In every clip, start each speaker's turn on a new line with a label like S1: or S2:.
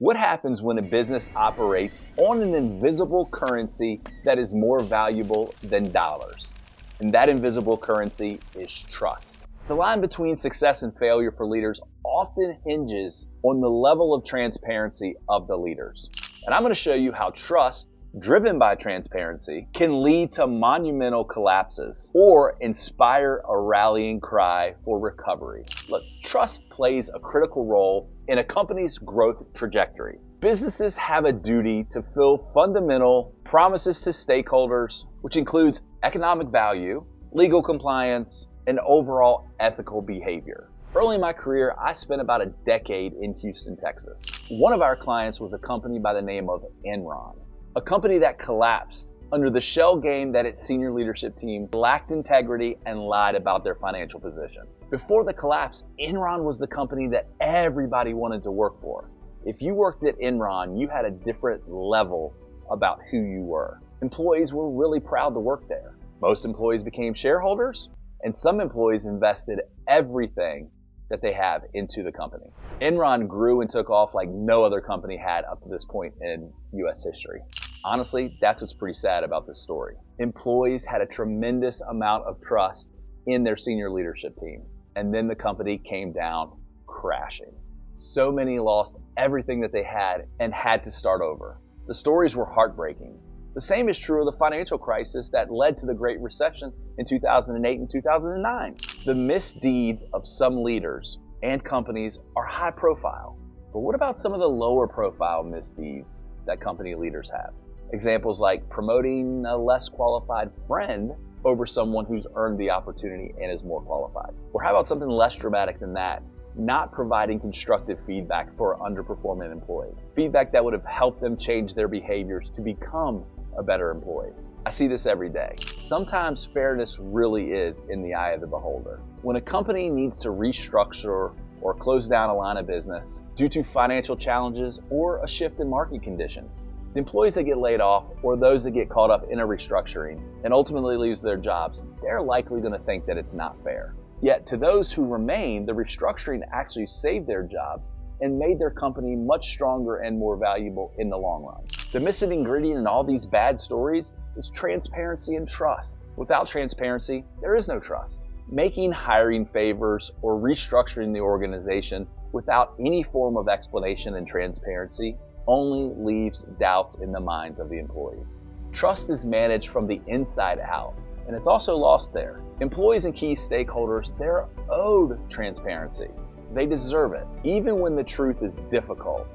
S1: What happens when a business operates on an invisible currency that is more valuable than dollars? And that invisible currency is trust. The line between success and failure for leaders often hinges on the level of transparency of the leaders. And I'm going to show you how trust, driven by transparency, can lead to monumental collapses or inspire a rallying cry for recovery. Look, trust plays a critical role in a company's growth trajectory. Businesses have a duty to fulfill fundamental promises to stakeholders, which includes economic value, legal compliance, and overall ethical behavior. Early in my career, I spent about a decade in Houston, Texas. One of our clients was a company by the name of Enron, a company that collapsed under the shell game that its senior leadership team lacked integrity and lied about their financial position. Before the collapse, Enron was the company that everybody wanted to work for. If you worked at Enron, you had a different level about who you were. Employees were really proud to work there. Most employees became shareholders, and some employees invested everything that they have into the company. Enron grew and took off like no other company had up to this point in U.S. history. Honestly, that's what's pretty sad about this story. Employees had a tremendous amount of trust in their senior leadership team, and then the company came down crashing. So many lost everything that they had and had to start over. The stories were heartbreaking. The same is true of the financial crisis that led to the Great Recession in 2008 and 2009. The misdeeds of some leaders and companies are high profile. But what about some of the lower profile misdeeds that company leaders have? Examples like promoting a less qualified friend over someone who's earned the opportunity and is more qualified. Or how about something less dramatic than that? Not providing constructive feedback for an underperforming employee. Feedback that would have helped them change their behaviors to become a better employee. I see this every day. Sometimes fairness really is in the eye of the beholder. When a company needs to restructure or close down a line of business due to financial challenges or a shift in market conditions, the employees that get laid off or those that get caught up in a restructuring and ultimately lose their jobs, they're likely going to think that it's not fair. Yet to those who remain, the restructuring actually saved their jobs and made their company much stronger and more valuable in the long run. The missing ingredient in all these bad stories is transparency and trust. Without transparency, there is no trust. Making hiring favors or restructuring the organization without any form of explanation and transparency only leaves doubts in the minds of the employees. Trust is managed from the inside out, and it's also lost there. Employees and key stakeholders, they're owed transparency. They deserve it. Even when the truth is difficult,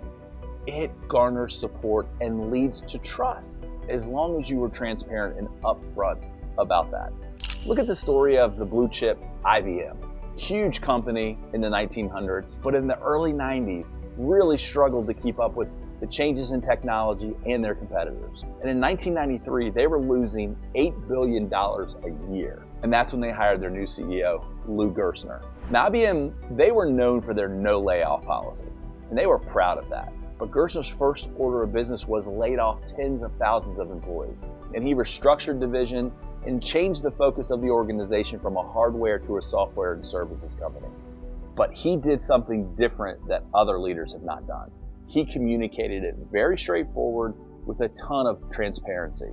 S1: it garners support and leads to trust, as long as you were transparent and upfront about that. Look at the story of the blue chip IBM. Huge company in the 1900s, but in the early 90s really struggled to keep up with the changes in technology and their competitors. And in 1993, they were losing $8 billion a year. And that's when they hired their new CEO, Lou Gerstner. Now, IBM, they were known for their no layoff policy, and they were proud of that. But Gerstner's first order of business was laid off tens of thousands of employees. And he restructured division and changed the focus of the organization from a hardware to a software and services company. But he did something different that other leaders have not done. He communicated it very straightforward with a ton of transparency.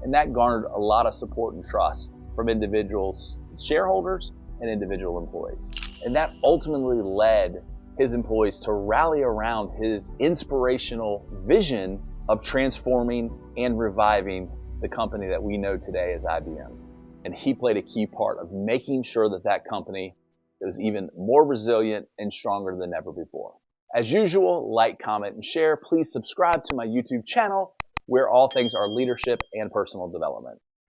S1: And that garnered a lot of support and trust from individuals, shareholders, and individual employees. And that ultimately led his employees to rally around his inspirational vision of transforming and reviving the company that we know today as IBM. And he played a key part of making sure that that company is even more resilient and stronger than ever before. As usual, like, comment, and share. Please subscribe to my YouTube channel, where all things are leadership and personal development.